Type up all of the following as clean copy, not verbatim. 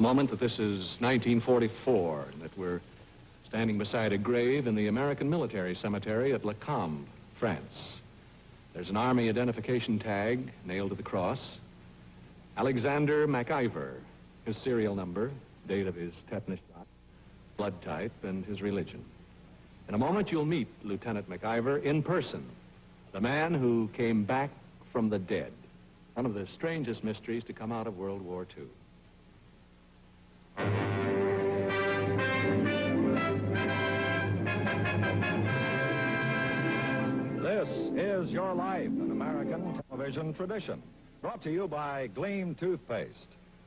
A moment that this is 1944, and that we're standing beside a grave in the American military cemetery at Le Combe, France. There's an Army identification tag nailed to the cross. Alexander MacIvor, his serial number, date of his tetanus shot, blood type, and his religion. In a moment, you'll meet Lieutenant MacIvor in person, the man who came back from the dead, one of the strangest mysteries to come out of World War II. This is Your Life, an American television tradition. Brought to you by Gleam Toothpaste.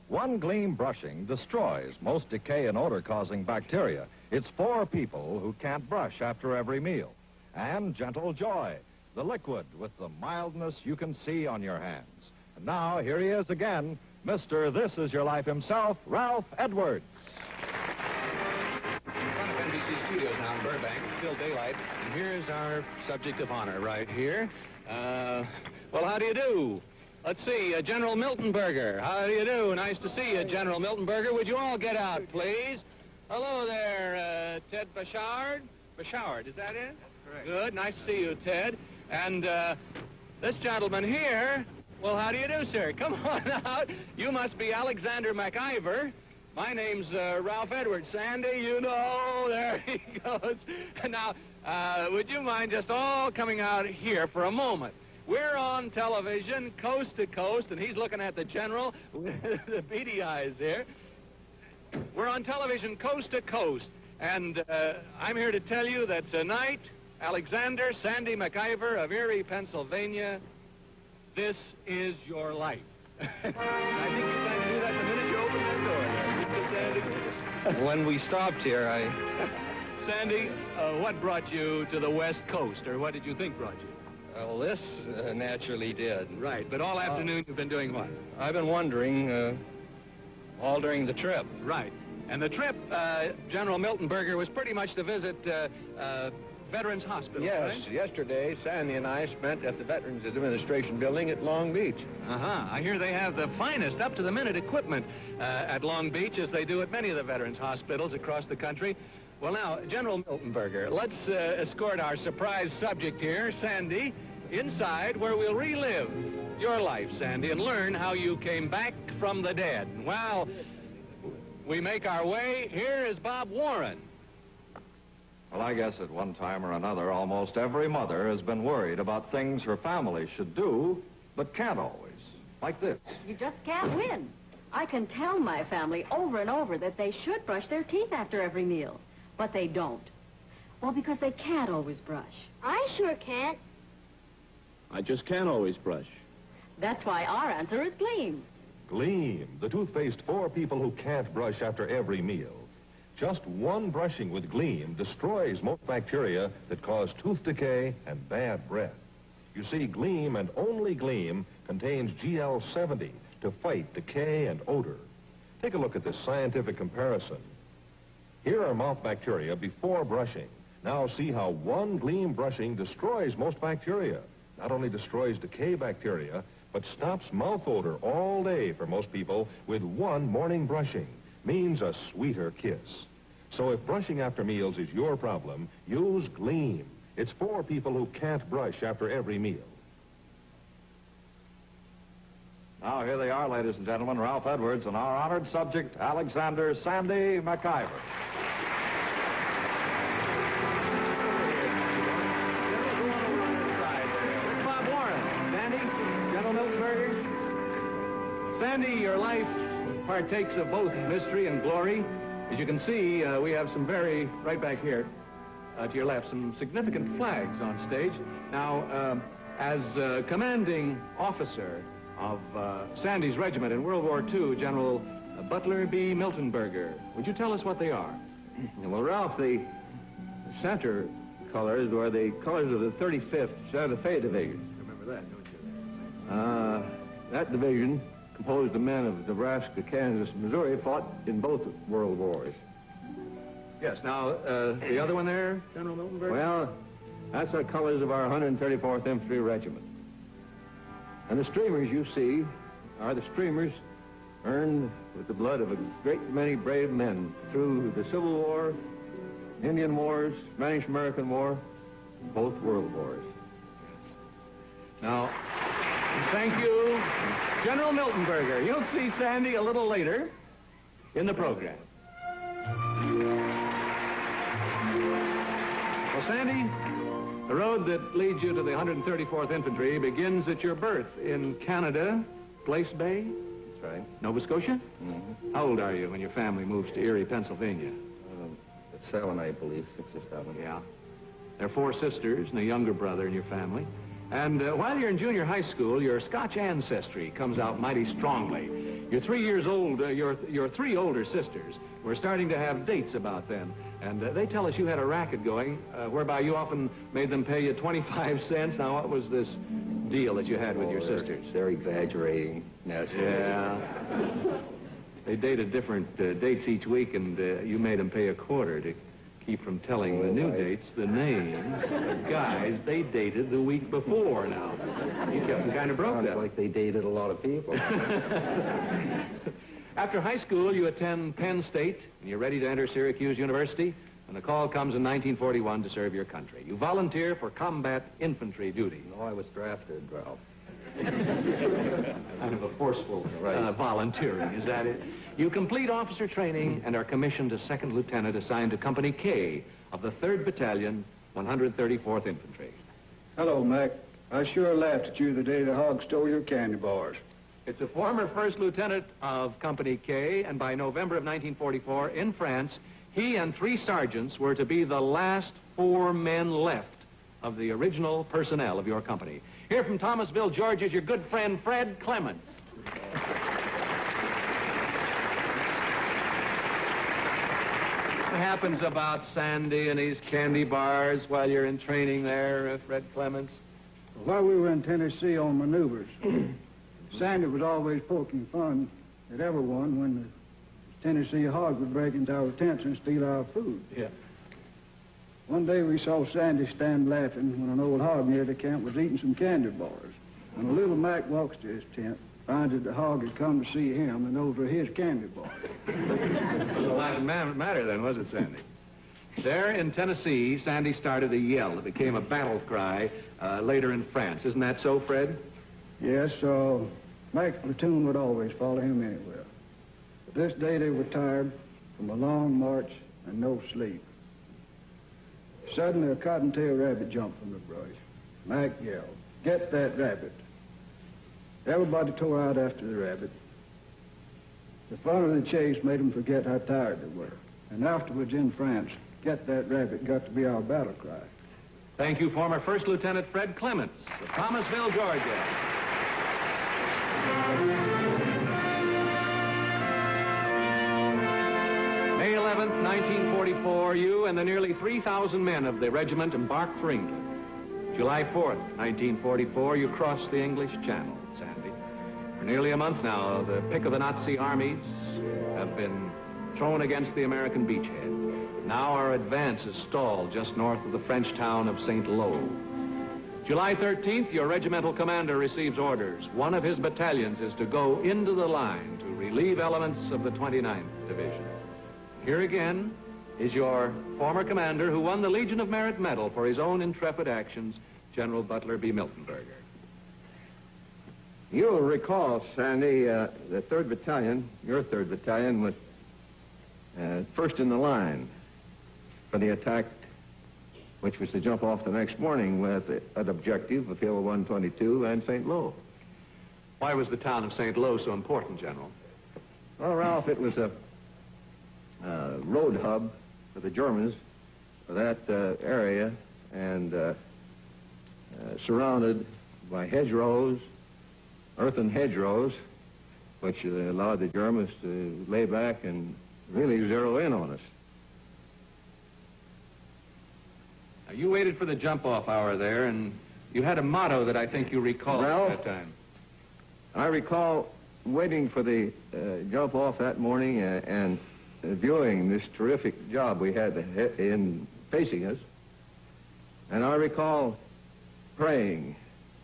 One Gleam brushing destroys most decay and odor-causing bacteria. It's for people who can't brush after every meal. And Gentle Joy, the liquid with the mildness you can see on your hands. And now, here he is again, Mr. This Is Your Life himself, Ralph Edwards. In front of NBC Studios now in Burbank, it's still daylight, and here's our subject of honor right here. Well, how do you do? Let's see, General Miltonberger. How do you do? Nice to see you, General Miltonberger. Would you all get out, please? Hello there, Ted Bouchard. Bouchard, is that it? That's correct. Good, nice to see you, Ted. And this gentleman here, well, how do you do, sir? Come on out. You must be Alexander MacIvor. My name's Ralph Edwards. Sandy, you know, there he goes. Now, would you mind just all coming out here for a moment? We're on television, coast to coast, and he's looking at the general with the beady eyes here. We're on television, coast to coast, and I'm here to tell you that tonight, Alexander Sandy MacIvor of Erie, Pennsylvania, this is your life. I think you plan to do that the minute you open that door there. When we stopped here, Sandy, what brought you to the West Coast, or what did you think brought you? Well, this naturally did. Right, but all afternoon you've been doing what? I've been wondering all during the trip. Right. And the trip, General Miltonberger, was pretty much to visit Veterans Hospital, Yes, right? yesterday, Sandy and I spent at the Veterans Administration building at Long Beach. Uh-huh. I hear they have the finest, up-to-the-minute equipment at Long Beach, as they do at many of the Veterans Hospitals across the country. Well, now, General Miltonberger, let's escort our surprise subject here, Sandy, inside where we'll relive your life, Sandy, and learn how you came back from the dead. Well, we make our way. Here is Bob Warren. Well, I guess at one time or another, almost every mother has been worried about things her family should do, but can't always. Like this. You just can't win. I can tell my family over and over that they should brush their teeth after every meal, but they don't. Well, because they can't always brush. I sure can't. I just can't always brush. That's why our answer is Gleam. Gleam, the toothpaste for people who can't brush after every meal. Just one brushing with Gleam destroys most bacteria that cause tooth decay and bad breath. You see, Gleam and only Gleam contains GL70 to fight decay and odor. Take a look at this scientific comparison. Here are mouth bacteria before brushing. Now see how one Gleam brushing destroys most bacteria. Not only destroys decay bacteria, but stops mouth odor all day for most people with one morning brushing. Means a sweeter kiss. So if brushing after meals is your problem, use Gleam. It's for people who can't brush after every meal. Now, here they are, ladies and gentlemen, Ralph Edwards and our honored subject, Alexander Sandy MacIvor. Bob Warren. Sandy, General Miltonberger. Sandy, your life partakes of both mystery and glory. As you can see, we have some right back here, to your left, some significant flags on stage. Now, as commanding officer of Sandy's regiment in World War II, General Butler B. Miltonberger, would you tell us what they are? Well, Ralph, the center colors were the colors of the 35th Santa Fe Division. Remember that, don't you? That division, composed of men of Nebraska, Kansas, Missouri, fought in both world wars. Yes. Now, the other one there, General Miltonberger? Well, that's the colors of our 134th Infantry Regiment. And the streamers you see are the streamers earned with the blood of a great many brave men through the Civil War, Indian Wars, Spanish-American War, both world wars. Now, thank you, General Miltenberger. You'll see Sandy a little later in the program. Well, Sandy, the road that leads you to the 134th Infantry begins at your birth in Canada, Place Bay, That's right. Nova Scotia. Mm-hmm. How old are you when your family moves to Erie, Pennsylvania? At 7, I believe, 6 or 7. Yeah. There are 4 sisters and a younger brother in your family. And while you're in junior high school, your Scotch ancestry comes out mighty strongly. You're 3 years old. Your 3 older sisters. We're starting to have dates about them. And they tell us you had a racket going whereby you often made them pay you 25 cents. Now, what was this deal that you had with your sisters? They're exaggerating, naturally. Yeah. They dated different dates each week, and you made them pay a quarter to keep from telling the new dates the names of guys they dated the week before. Now, you kept them kind of broke. Sounds like they dated a lot of people. After high school, you attend Penn State, and you're ready to enter Syracuse University, and the call comes in 1941 to serve your country. You volunteer for combat infantry duty. No, I was drafted, Ralph. Kind of a forceful volunteering, is that it? You complete officer training and are commissioned as second lieutenant assigned to Company K of the 3rd Battalion, 134th Infantry. Hello, Mac. I sure laughed at you the day the hog stole your candy bars. It's a former first lieutenant of Company K, and by November of 1944, in France, he and 3 sergeants were to be the last 4 men left of the original personnel of your company. Here from Thomasville, Georgia, is your good friend, Fred Clements. What happens about Sandy and his candy bars while you're in training there, Fred Clements? While we were in Tennessee on maneuvers, Sandy was always poking fun at everyone when the Tennessee hogs would break into our tents and steal our food. Yeah. One day we saw Sandy stand laughing when an old hog near the camp was eating some candy bars. When the little Mac walks to his tent, finds that the hog had come to see him, and those were his candy bars. Well, that didn't matter then, was it, Sandy? There in Tennessee, Sandy started a yell that became a battle cry later in France. Isn't that so, Fred? Yes, so Mac's platoon would always follow him anywhere. But this day they were tired from a long march and no sleep. Suddenly a cottontail rabbit jumped from the brush. Mac yelled, "Get that rabbit." Everybody tore out after the rabbit. The fun of the chase made them forget how tired they were. And afterwards in France, "Get that rabbit" got to be our battle cry. Thank you, former First Lieutenant Fred Clements of Thomasville, Georgia. May 11th, 1944, you and the nearly 3,000 men of the regiment embarked for England. July 4th, 1944, you crossed the English Channel, Sandy. For nearly a month now, the pick of the Nazi armies have been thrown against the American beachhead. Now our advance is stalled just north of the French town of St. Lo. July 13th, your regimental commander receives orders. One of his battalions is to go into the line to relieve elements of the 29th Division. Here again is your former commander who won the Legion of Merit Medal for his own intrepid actions, General Butler B. Miltenberger. You'll recall, Sandy, the 3rd Battalion, your 3rd Battalion, was first in the line for the attack, which was to jump off the next morning with an objective of Hill 122 and St. Lo. Why was the town of St. Lo so important, General? Well, Ralph, it was a road hub for the Germans for that area, and surrounded by hedgerows, earthen hedgerows, which allowed the Germans to lay back and really zero in on us. Now, you waited for the jump-off hour there, and you had a motto that I think you recall Ralph, at that time. I recall waiting for the jump-off that morning and viewing this terrific job we had in facing us. And I recall praying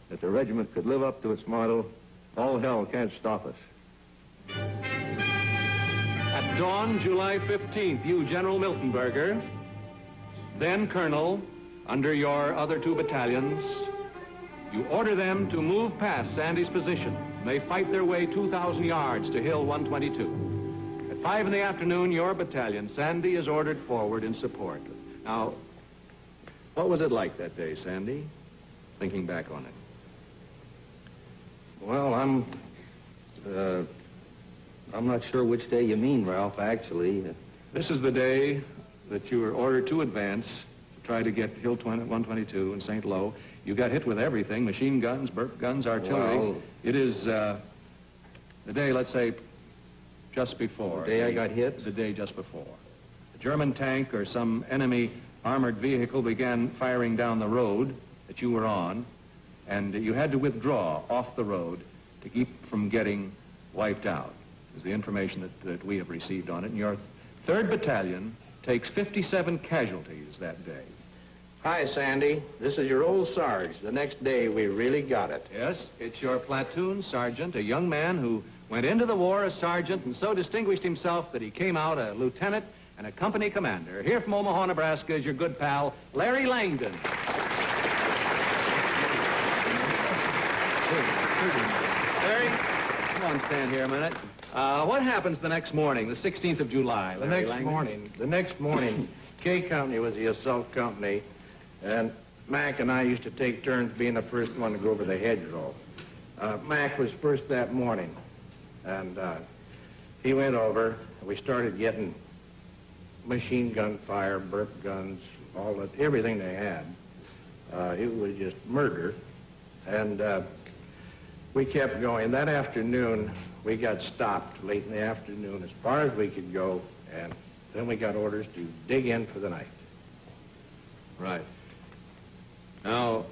that the regiment could live up to its motto, "All hell can't stop us." dawn, July 15th, you, General Miltenberger, then Colonel, under your other 2 battalions, you order them to move past Sandy's position. They fight their way 2,000 yards to Hill 122. At 5 in the afternoon, your battalion, Sandy, is ordered forward in support. Now, what was it like that day, Sandy, thinking back on it? Well, I'm not sure which day you mean, Ralph, actually. This is the day that you were ordered to advance to try to get Hill 122 in St. Lo. You got hit with everything, machine guns, burp guns, artillery. Well, it is the day, let's say, just before. The day I got hit? The day just before. A German tank or some enemy armored vehicle began firing down the road that you were on, and you had to withdraw off the road to keep from getting wiped out. Is the information that we have received on it. And your 3rd Battalion takes 57 casualties that day. Hi, Sandy. This is your old Sarge. The next day, we really got it. Yes, it's your platoon sergeant, a young man who went into the war as sergeant and so distinguished himself that he came out a lieutenant and a company commander. Here from Omaha, Nebraska is your good pal, Larry Langdon. Larry, come on, stand here a minute. What happens the next morning, the 16th of July, Larry Langdon? The next morning, K Company was the assault company, and Mac and I used to take turns being the first one to go over the hedgerow. Mac was first that morning, and he went over. We started getting machine gun fire, burp guns, everything they had. It was just murder, and we kept going. That afternoon, we got stopped late in the afternoon as far as we could go, and then we got orders to dig in for the night. Right. Now,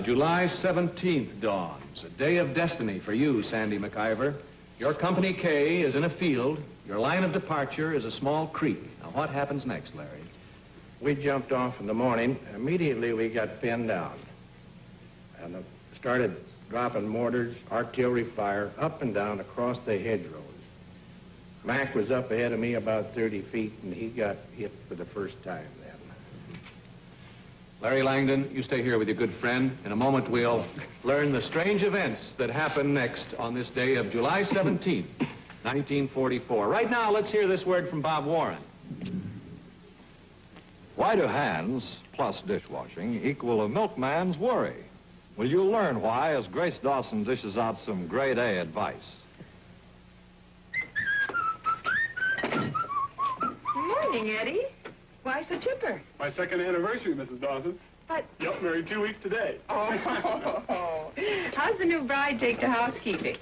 July 17th dawns, a day of destiny for you, Sandy MacIvor. Your Company K is in a field. Your line of departure is a small creek. Now, what happens next, Larry? We jumped off in the morning. Immediately, we got pinned down and started dropping mortars, artillery fire, up and down across the hedgerows. Mac was up ahead of me about 30 feet, and he got hit for the first time then. Larry Langdon, you stay here with your good friend. In a moment, we'll learn the strange events that happen next on this day of July 17th, 1944. Right now, let's hear this word from Bob Warren. Why do hands plus dishwashing equal a milkman's worry? Well, you'll learn why as Grace Dawson dishes out some grade A advice. Good morning, Eddie. Why so chipper? My 2nd anniversary, Mrs. Dawson. But... Yep, married 2 weeks today. Oh, how's the new bride take to housekeeping?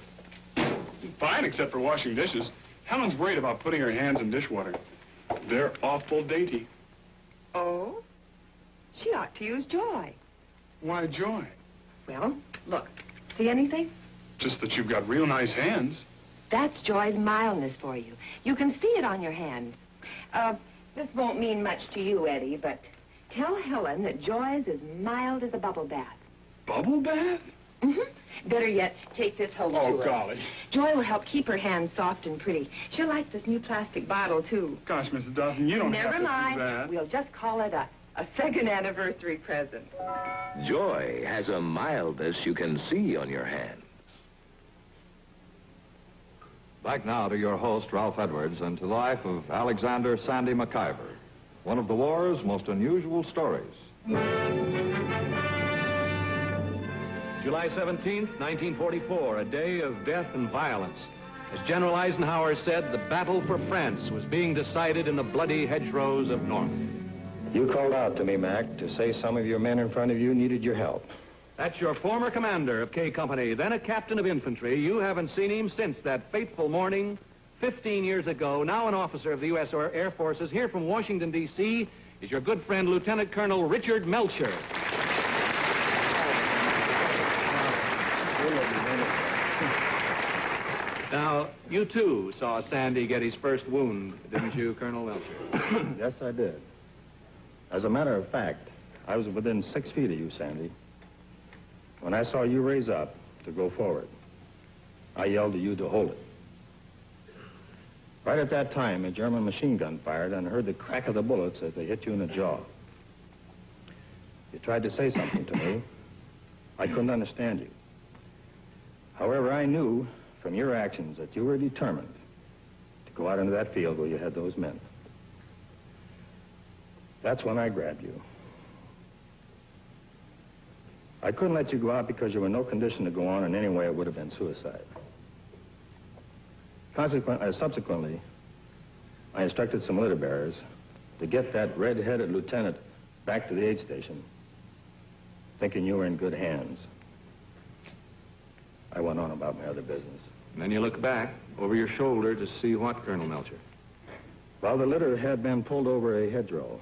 Fine, except for washing dishes. Helen's worried about putting her hands in dishwater. They're awful dainty. Oh? She ought to use Joy. Why, Joy? Well, look. See anything? Just that you've got real nice hands. That's Joy's mildness for you. You can see it on your hands. This won't mean much to you, Eddie, but tell Helen that Joy's as mild as a bubble bath. Bubble bath? Mm-hmm. Better yet, take this home to her. Oh, golly. Joy will help keep her hands soft and pretty. She'll like this new plastic bottle, too. Gosh, Mrs. Dawson, you don't have Never to mind. do that. We'll just call it a 2nd anniversary present. Joy has a mildness you can see on your hands. Back now to your host, Ralph Edwards, and to the life of Alexander Sandy MacIvor, one of the war's most unusual stories. July 17th, 1944, a day of death and violence. As General Eisenhower said, the battle for France was being decided in the bloody hedgerows of Normandy. You called out to me, Mac, to say some of your men in front of you needed your help. That's your former commander of K Company, then a captain of infantry. You haven't seen him since that fateful morning 15 years ago. Now an officer of the U.S. Air Forces. Here from Washington, D.C. is your good friend, Lieutenant Colonel Richard Melcher. Now, you too saw Sandy get his first wound, didn't you, Colonel Melcher? Yes, I did. As a matter of fact, I was within 6 feet of you, Sandy. When I saw you raise up to go forward, I yelled to you to hold it. Right at that time, a German machine gun fired, and I heard the crack of the bullets as they hit you in the jaw. You tried to say something to me. I couldn't understand you. However, I knew from your actions that you were determined to go out into that field where you had those men. That's when I grabbed you. I couldn't let you go out because you were in no condition to go on in any way. It would have been suicide. Subsequently, I instructed some litter bearers to get that red-headed lieutenant back to the aid station, thinking you were in good hands. I went on about my other business. And then you look back over your shoulder to see what, Colonel Melcher? Well, the litter had been pulled over a hedgerow.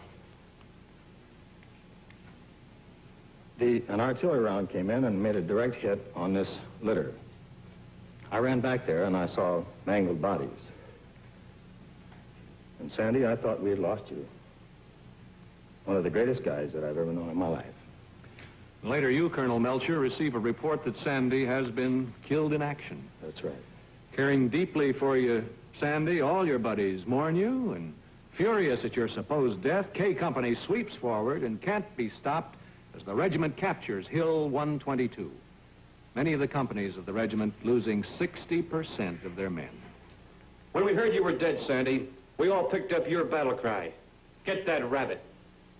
An artillery round came in and made a direct hit on this litter. I ran back there and I saw mangled bodies. And Sandy, I thought we had lost you. One of the greatest guys that I've ever known in my life. Later, you, Colonel Melcher, receive a report that Sandy has been killed in action. That's right. Caring deeply for you, Sandy, all your buddies mourn you, and furious at your supposed death, K Company sweeps forward and can't be stopped as the regiment captures Hill 122. Many of the companies of the regiment losing 60% of their men. When we heard you were dead, Sandy, we all picked up your battle cry, "Get that rabbit,"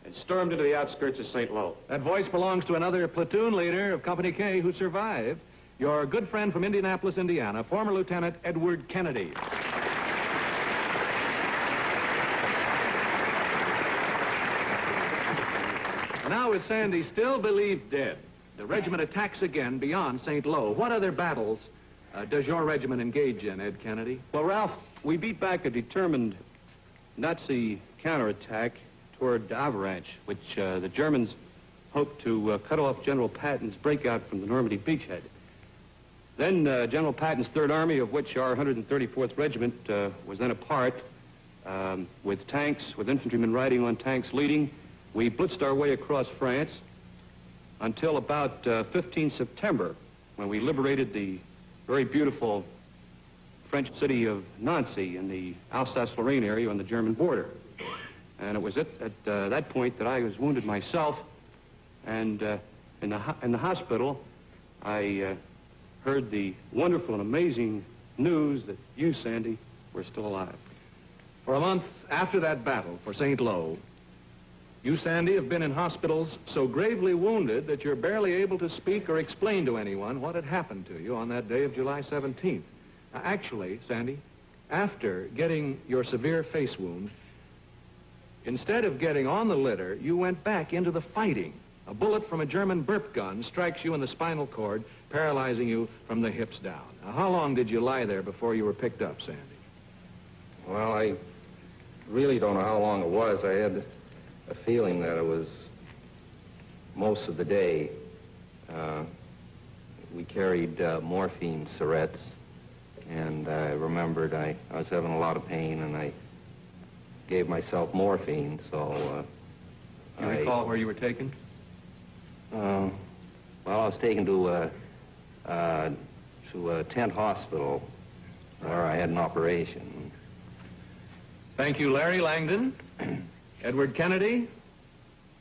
and stormed into the outskirts of St. Lo. That voice belongs to another platoon leader of Company K who survived, your good friend from Indianapolis, Indiana, former Lieutenant Edward Kennedy. Now, with Sandy still believed dead, the regiment attacks again beyond St. Lo. What other battles does your regiment engage in, Ed Kennedy? Well, Ralph, we beat back a determined Nazi counterattack toward Avalanche, which the Germans hoped to cut off General Patton's breakout from the Normandy beachhead. Then General Patton's Third Army, of which our 134th Regiment was then a part, with tanks, with infantrymen riding on tanks leading, we blitzed our way across France until about 15 September, when we liberated the very beautiful French city of Nancy in the Alsace-Lorraine area on the German border. And it was at that point that I was wounded myself, and in the hospital, I heard the wonderful and amazing news that you, Sandy, were still alive. For a month after that battle for St. Lo, you, Sandy, have been in hospitals so gravely wounded that you're barely able to speak or explain to anyone what had happened to you on that day of July 17th. Actually, Sandy, after getting your severe face wound, instead of getting on the litter, you went back into the fighting. A bullet from a German burp gun strikes you in the spinal cord, paralyzing you from the hips down. Now, how long did you lie there before you were picked up, Sandy? Well, I really don't know how long it was. I had a feeling that it was most of the day. We carried morphine syrettes, and I remembered I was having a lot of pain, and I gave myself morphine, so... You recall where you were taken? Well, I was taken to a tent hospital where I had an operation. Thank you, Larry Langdon, Edward Kennedy,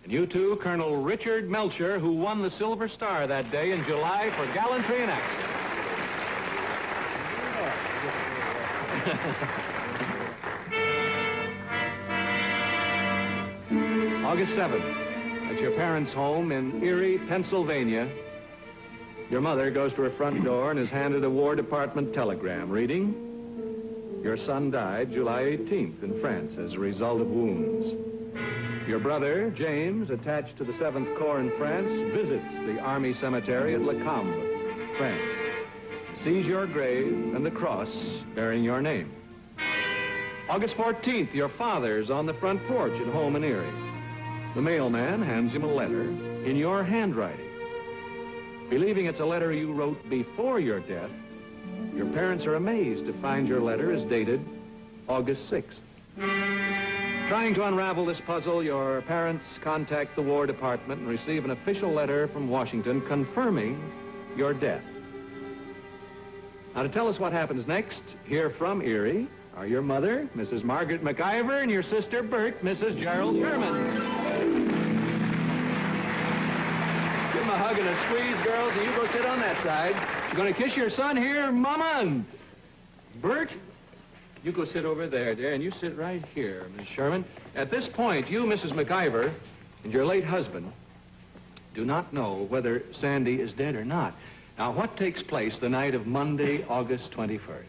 and you too, Colonel Richard Melcher, who won the Silver Star that day in July for gallantry in action. August 7th, at your parents' home in Erie, Pennsylvania, your mother goes to her front door and is handed a War Department telegram reading, "Your son died July 18th in France as a result of wounds." Your brother, James, attached to the 7th Corps in France, visits the Army Cemetery at Le Combe, France, sees your grave and the cross bearing your name. August 14th, your father's on the front porch at home in Erie. The mailman hands him a letter in your handwriting. Believing it's a letter you wrote before your death, your parents are amazed to find your letter is dated August 6th. Trying to unravel this puzzle, your parents contact the War Department and receive an official letter from Washington confirming your death. Now, to tell us what happens next, here from Erie, are your mother, Mrs. Margaret MacIvor, and your sister, Bert, Mrs. Gerald Sherman. Give him a hug and a squeeze, girls, and you go sit on that side. You're going to kiss your son here, Mama, and Bert, you go sit over there, dear, and you sit right here, Miss Sherman. At this point, you, Mrs. MacIvor, and your late husband do not know whether Sandy is dead or not. Now, what takes place the night of Monday, August 21st?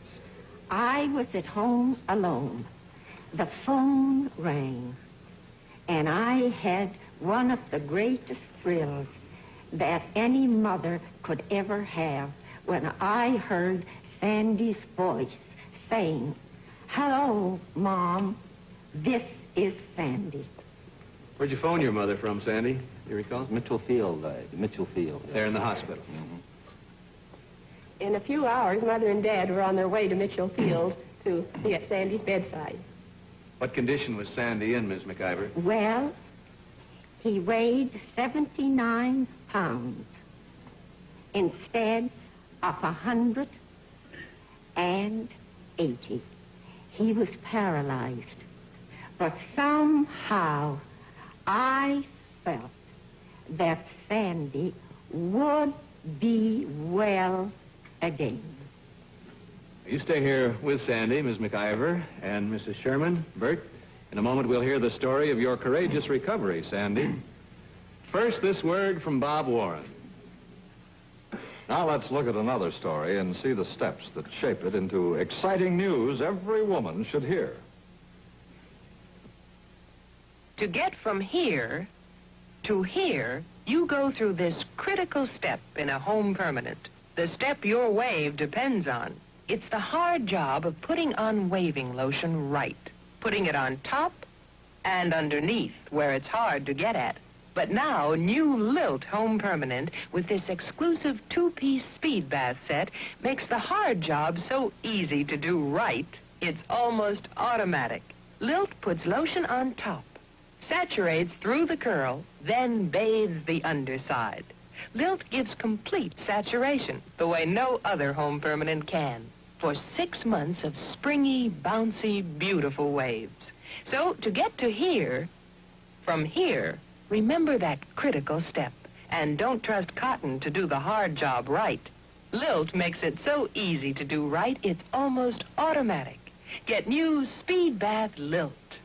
I was at home alone. The phone rang, and I had one of the greatest thrills that any mother could ever have when I heard Sandy's voice saying, "Hello, Mom. This is Sandy." Where'd you phone your mother from, Sandy? You recall? Mitchell Field. There in the hospital. Mm-hmm. In a few hours, Mother and Dad were on their way to Mitchell Field to be at Sandy's bedside. What condition was Sandy in, Miss MacIvor? Well, he weighed 79 pounds instead of 180. He was paralyzed. But somehow I felt that Sandy would be well again. You stay here with Sandy, Miss MacIvor, and Mrs. Sherman. Bert, in a moment we'll hear the story of your courageous recovery, Sandy. First, this word from Bob Warren. Now let's look at another story and see the steps that shape it into exciting news every woman should hear. To get from here to here, you go through this critical step in a home permanent. The step your wave depends on. It's the hard job of putting on waving lotion right. Putting it on top and underneath where it's hard to get at. But now, new Lilt Home Permanent with this exclusive two-piece speed bath set makes the hard job so easy to do right, it's almost automatic. Lilt puts lotion on top, saturates through the curl, then bathes the underside. Lilt gives complete saturation, the way no other home permanent can, for 6 months of springy, bouncy, beautiful waves. So, to get to here, from here, remember that critical step, and don't trust cotton to do the hard job right. Lilt makes it so easy to do right, it's almost automatic. Get new Speed Bath Lilt.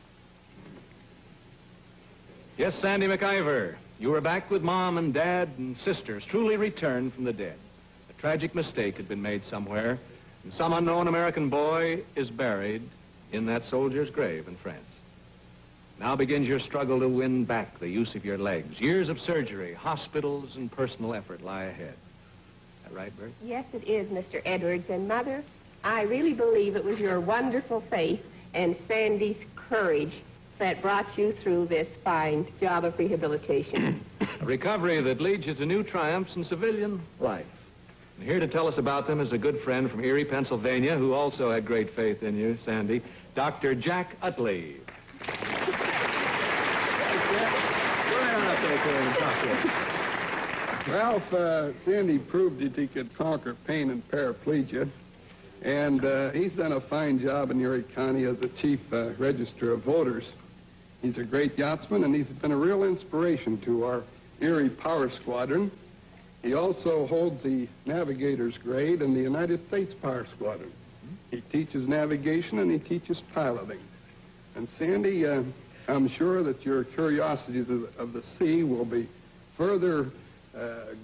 Yes, Sandy MacIvor, you were back with Mom and Dad and sisters, truly returned from the dead. A tragic mistake had been made somewhere, and some unknown American boy is buried in that soldier's grave in France. Now begins your struggle to win back the use of your legs. Years of surgery, hospitals, and personal effort lie ahead. Is that right, Bert? Yes, it is, Mr. Edwards. And, Mother, I really believe it was your wonderful faith and Sandy's courage that brought you through this fine job of rehabilitation. A recovery that leads you to new triumphs in civilian life. And here to tell us about them is a good friend from Erie, Pennsylvania, who also had great faith in you, Sandy, Dr. Jack Utley. Ralph, Sandy proved that he could conquer pain and paraplegia, and he's done a fine job in Erie County as the chief register of voters. He's a great yachtsman, and he's been a real inspiration to our Erie Power Squadron. He also holds the navigator's grade in the United States Power Squadron. He teaches navigation, and he teaches piloting. And Sandy, I'm sure that your curiosities of the sea will be further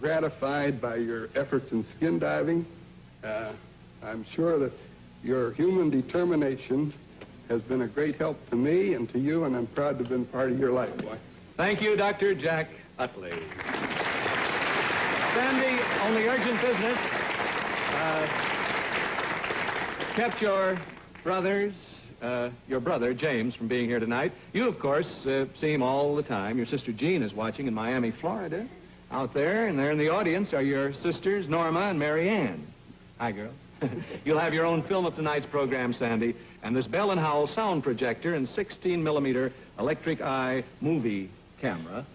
gratified by your efforts in skin diving. I'm sure that your human determination has been a great help to me and to you, and I'm proud to have been part of your life, boy. Thank you, Dr. Jack Utley. Sandy, only urgent business. Kept your brother, James, from being here tonight. You, of course, see him all the time. Your sister Jean is watching in Miami, Florida. Out there, and there in the audience are your sisters, Norma and Mary Ann. Hi, girls. You'll have your own film of tonight's program, Sandy, and this Bell & Howell sound projector and 16-millimeter electric eye movie camera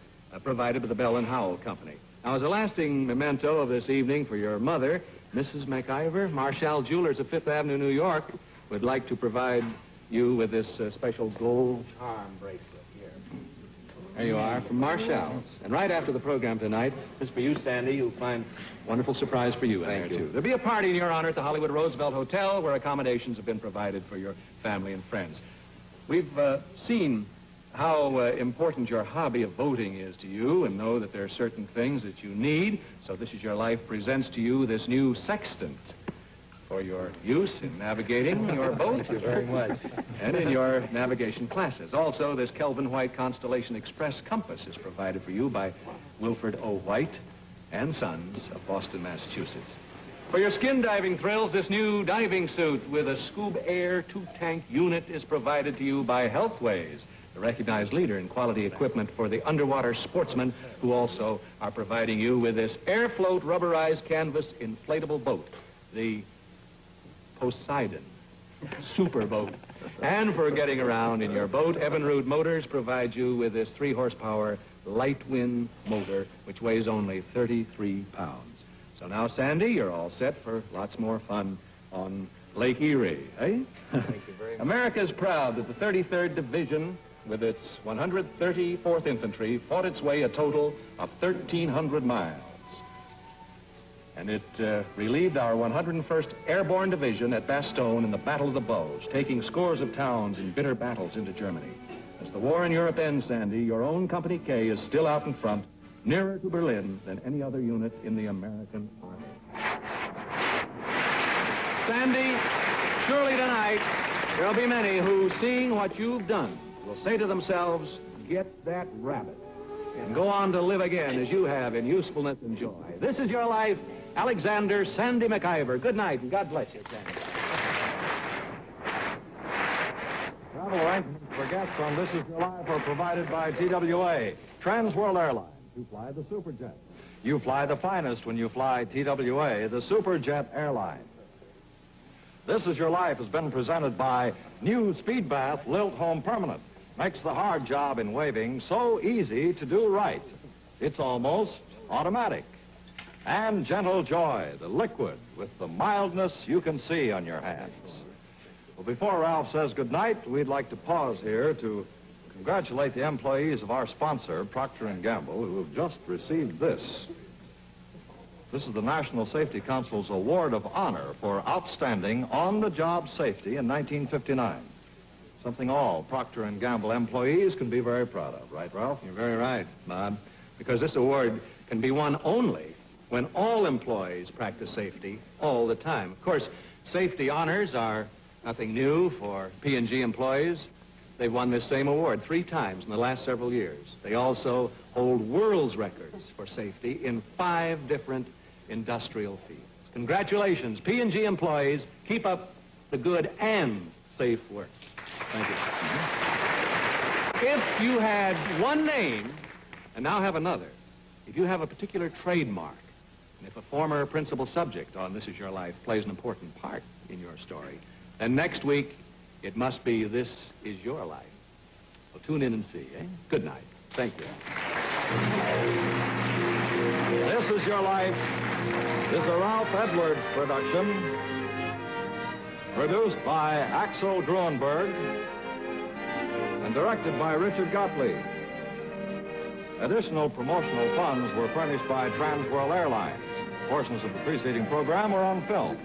provided by the Bell & Howell Company. Now, as a lasting memento of this evening for your mother, Mrs. MacIvor, Marshall Jewelers of Fifth Avenue, New York, would like to provide you with this special gold charm bracelet here. There you are, from Marshall's. And right after the program tonight, this is for you, Sandy. You'll find a wonderful surprise for you in there, too. There'll be a party in your honor at the Hollywood Roosevelt Hotel where accommodations have been provided for your family and friends. We've seen how important your hobby of voting is to you and know that there are certain things that you need. So This Is Your Life presents to you this new sextant for your use in navigating your boat. Thank you very much. And in your navigation classes. Also, this Kelvin White Constellation Express compass is provided for you by Wilford O. White and Sons of Boston, Massachusetts. For your skin diving thrills, this new diving suit with a Scoob Air 2-tank unit is provided to you by Healthways, the recognized leader in quality equipment for the underwater sportsmen, who also are providing you with this air-float rubberized canvas inflatable boat, the Poseidon super boat. And for getting around in your boat, Evinrude Motors provides you with this 3-horsepower light wind motor, which weighs only 33 pounds. So now, Sandy, you're all set for lots more fun on Lake Erie, eh? Thank you very much. America's proud that the 33rd Division, with its 134th Infantry, fought its way a total of 1,300 miles. And it relieved our 101st Airborne Division at Bastogne in the Battle of the Bulge, taking scores of towns in bitter battles into Germany. As the war in Europe ends, Sandy, your own Company K is still out in front, nearer to Berlin than any other unit in the American Army. Sandy, surely tonight there'll be many who, seeing what you've done, will say to themselves, get that rabbit, and go on to live again as you have in usefulness and joy. This is your life, Alexander Sandy MacIvor. Good night, and God bless you, Sandy. Travel arrangements for guests on This Is Your Life are provided by TWA, Trans World Airlines. You fly the Superjet. You fly the finest when you fly TWA, the Superjet Airline. This Is Your Life has been presented by new Speed Bath Lilt Home Permanent. Makes the hard job in waving so easy to do right. It's almost automatic. And Gentle Joy, the liquid with the mildness you can see on your hands. Well, before Ralph says goodnight, we'd like to pause here to congratulate the employees of our sponsor, Procter & Gamble, who have just received this. This is the National Safety Council's Award of Honor for outstanding on-the-job safety in 1959. Something all Procter & Gamble employees can be very proud of, right, Ralph? You're very right, Bob, because this award can be won only when all employees practice safety all the time. Of course, safety honors are nothing new for P&G employees. They've won this same award 3 times in the last several years. They also hold world's records for safety in 5 different industrial fields. Congratulations, P&G employees. Keep up the good and safe work. Thank you. If you had one name and now have another, if you have a particular trademark, and if a former principal subject on This Is Your Life plays an important part in your story, then next week it must be This Is Your Life. Well, tune in and see, eh? Good night. Thank you. This Is Your Life is a Ralph Edwards production, produced by Axel Gruenberg and directed by Richard Gottlieb. Additional promotional funds were furnished by Trans World Airlines. Portions of the preceding program were on film.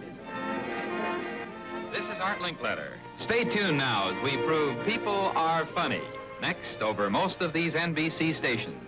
This is Art Linkletter. Stay tuned now as we prove people are funny. Next, over most of these NBC stations.